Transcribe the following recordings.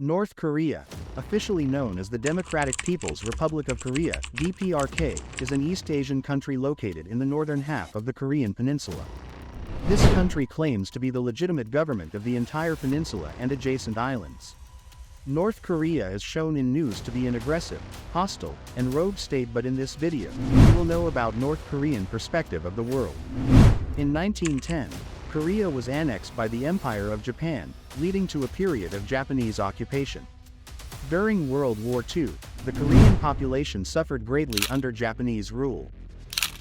North Korea, officially known as the Democratic People's Republic of Korea (DPRK), is an East Asian country located in the northern half of the Korean peninsula. This country claims to be the legitimate government of the entire peninsula and adjacent islands. North Korea is shown in news to be an aggressive, hostile, and rogue state, but in this video, you will know about North Korean perspective of the world. In 1910, Korea was annexed by the Empire of Japan, leading to a period of Japanese occupation. During World War II, the Korean population suffered greatly under Japanese rule.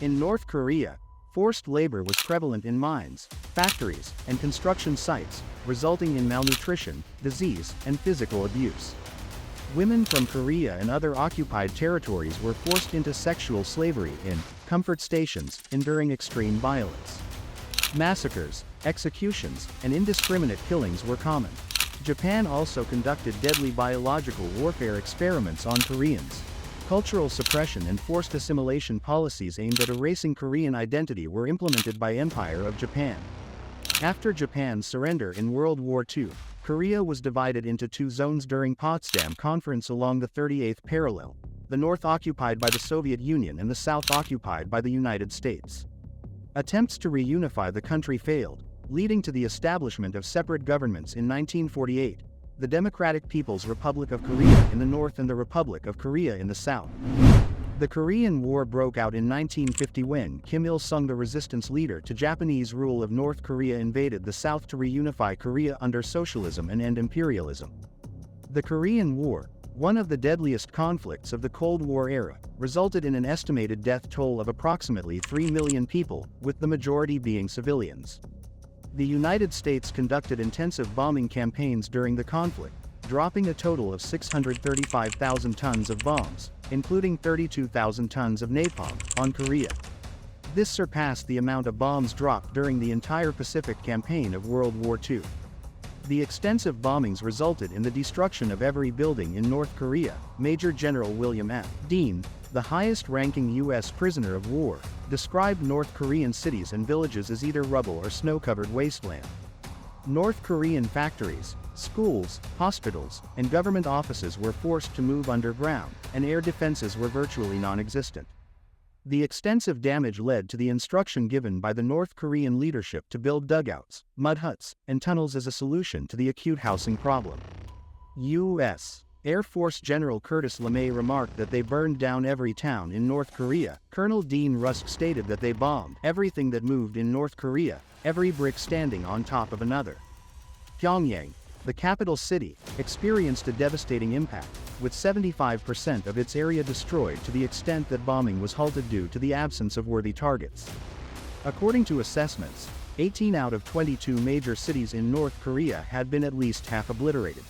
In North Korea, forced labor was prevalent in mines, factories, and construction sites, resulting in malnutrition, disease, and physical abuse. Women from Korea and other occupied territories were forced into sexual slavery in comfort stations, enduring extreme violence. Massacres, executions, and indiscriminate killings were common. Japan also conducted deadly biological warfare experiments on Koreans. Cultural suppression and forced assimilation policies aimed at erasing Korean identity were implemented by Empire of Japan. After Japan's surrender in World War II, Korea was divided into two zones during Potsdam Conference along the 38th parallel, the north occupied by the Soviet Union and the south occupied by the United States. Attempts to reunify the country failed, leading to the establishment of separate governments in 1948, the Democratic People's Republic of Korea in the north and the Republic of Korea in the south. The Korean War broke out in 1950 when Kim Il-sung, the resistance leader to Japanese rule of North Korea, invaded the south to reunify Korea under socialism and end imperialism. The Korean War, one of the deadliest conflicts of the Cold War era, resulted in an estimated death toll of approximately 3 million people, with the majority being civilians. The United States conducted intensive bombing campaigns during the conflict, dropping a total of 635,000 tons of bombs, including 32,000 tons of napalm, on Korea. This surpassed the amount of bombs dropped during the entire Pacific campaign of World War II. The extensive bombings resulted in the destruction of every building in North Korea. Major General William F. Dean, the highest-ranking U.S. prisoner of war, described North Korean cities and villages as either rubble or snow-covered wasteland. North Korean factories, schools, hospitals, and government offices were forced to move underground, and air defenses were virtually non-existent. The extensive damage led to the instruction given by the North Korean leadership to build dugouts, mud huts, and tunnels as a solution to the acute housing problem. U.S. Air Force General Curtis LeMay remarked that they burned down every town in North Korea. Colonel Dean Rusk stated that they bombed everything that moved in North Korea, every brick standing on top of another. Pyongyang, the capital city, experienced a devastating impact, with 75% of its area destroyed, to the extent that bombing was halted due to the absence of worthy targets. According to assessments, 18 out of 22 major cities in North Korea had been at least half obliterated.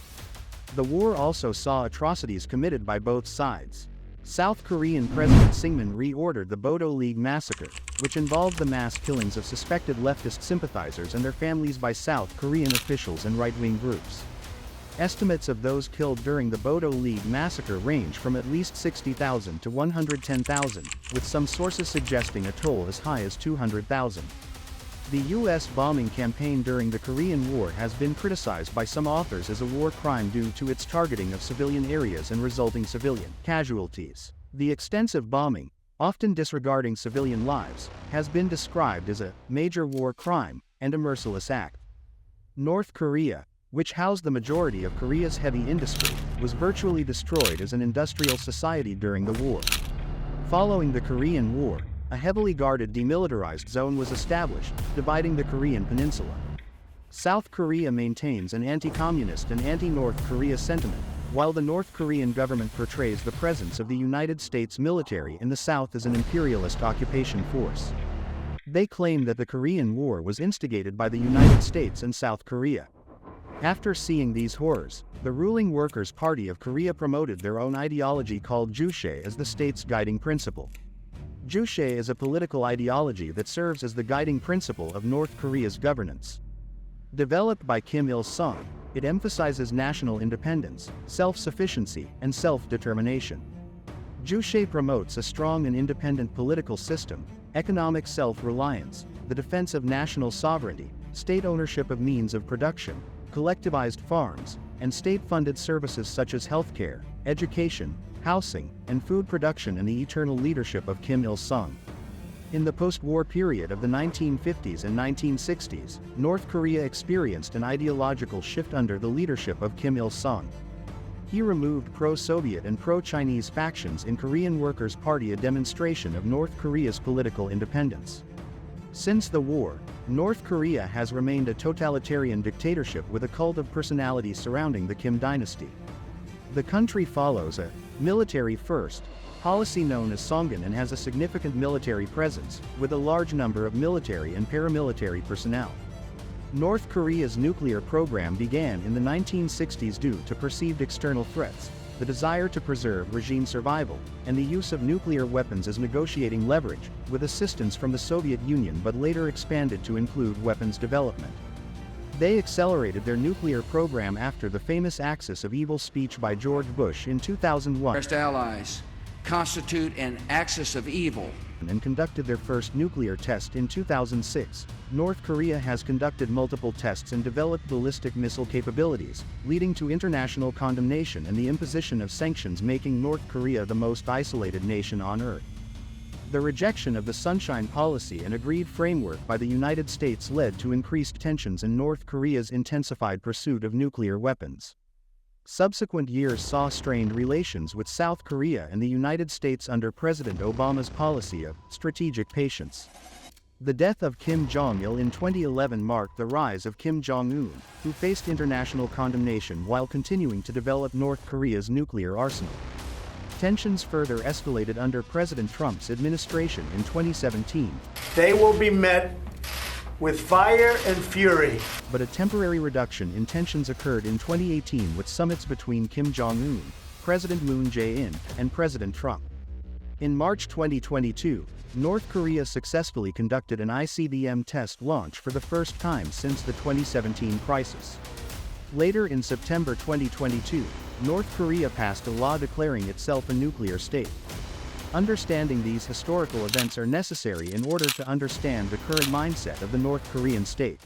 The war also saw atrocities committed by both sides. South Korean President Syngman reordered the Bodo League massacre, which involved the mass killings of suspected leftist sympathizers and their families by South Korean officials and right-wing groups. Estimates of those killed during the Bodo League massacre range from at least 60,000 to 110,000, with some sources suggesting a toll as high as 200,000. The U.S. bombing campaign during the Korean War has been criticized by some authors as a war crime due to its targeting of civilian areas and resulting civilian casualties. The extensive bombing, often disregarding civilian lives, has been described as a major war crime and a merciless act. North Korea, which housed the majority of Korea's heavy industry, was virtually destroyed as an industrial society during the war. Following the Korean War, a heavily guarded demilitarized zone was established, dividing the Korean peninsula. South Korea maintains an anti-communist and anti-North Korea sentiment, while the North Korean government portrays the presence of the United States military in the South as an imperialist occupation force. They claim that the Korean War was instigated by the United States and South Korea. After seeing these horrors, the ruling Workers' Party of Korea promoted their own ideology called Juche as the state's guiding principle. Juche is a political ideology that serves as the guiding principle of North Korea's governance. Developed by Kim Il-sung, it emphasizes national independence, self-sufficiency, and self-determination. Juche promotes a strong and independent political system, economic self-reliance, the defense of national sovereignty, state ownership of means of production, collectivized farms, and state-funded services such as healthcare, education, housing, and food production and the eternal leadership of Kim Il-sung. In the post-war period of the 1950s and 1960s, North Korea experienced an ideological shift under the leadership of Kim Il-sung. He removed pro-Soviet and pro-Chinese factions in Korean Workers' Party, a demonstration of North Korea's political independence. Since the war, North Korea has remained a totalitarian dictatorship with a cult of personality surrounding the Kim dynasty. The country follows a military-first policy known as Songun and has a significant military presence, with a large number of military and paramilitary personnel. North Korea's nuclear program began in the 1960s due to perceived external threats, the desire to preserve regime survival, and the use of nuclear weapons as negotiating leverage, with assistance from the Soviet Union, but later expanded to include weapons development. They accelerated their nuclear program after the famous Axis of Evil speech by George Bush in 2001. First allies constitute an axis of evil. And conducted their first nuclear test in 2006. North Korea has conducted multiple tests and developed ballistic missile capabilities, leading to international condemnation and the imposition of sanctions, making North Korea the most isolated nation on Earth. The rejection of the Sunshine Policy and agreed framework by the United States led to increased tensions in North Korea's intensified pursuit of nuclear weapons. Subsequent years saw strained relations with South Korea and the United States under President Obama's policy of strategic patience. The death of Kim Jong-il in 2011 marked the rise of Kim Jong-un, who faced international condemnation while continuing to develop North Korea's nuclear arsenal. Tensions further escalated under President Trump's administration in 2017. They will be met with fire and fury. But a temporary reduction in tensions occurred in 2018 with summits between Kim Jong-un, President Moon Jae-in, and President Trump. In March 2022, North Korea successfully conducted an ICBM test launch for the first time since the 2017 crisis. Later in September 2022, North Korea passed a law declaring itself a nuclear state. Understanding these historical events are necessary in order to understand the current mindset of the North Korean state.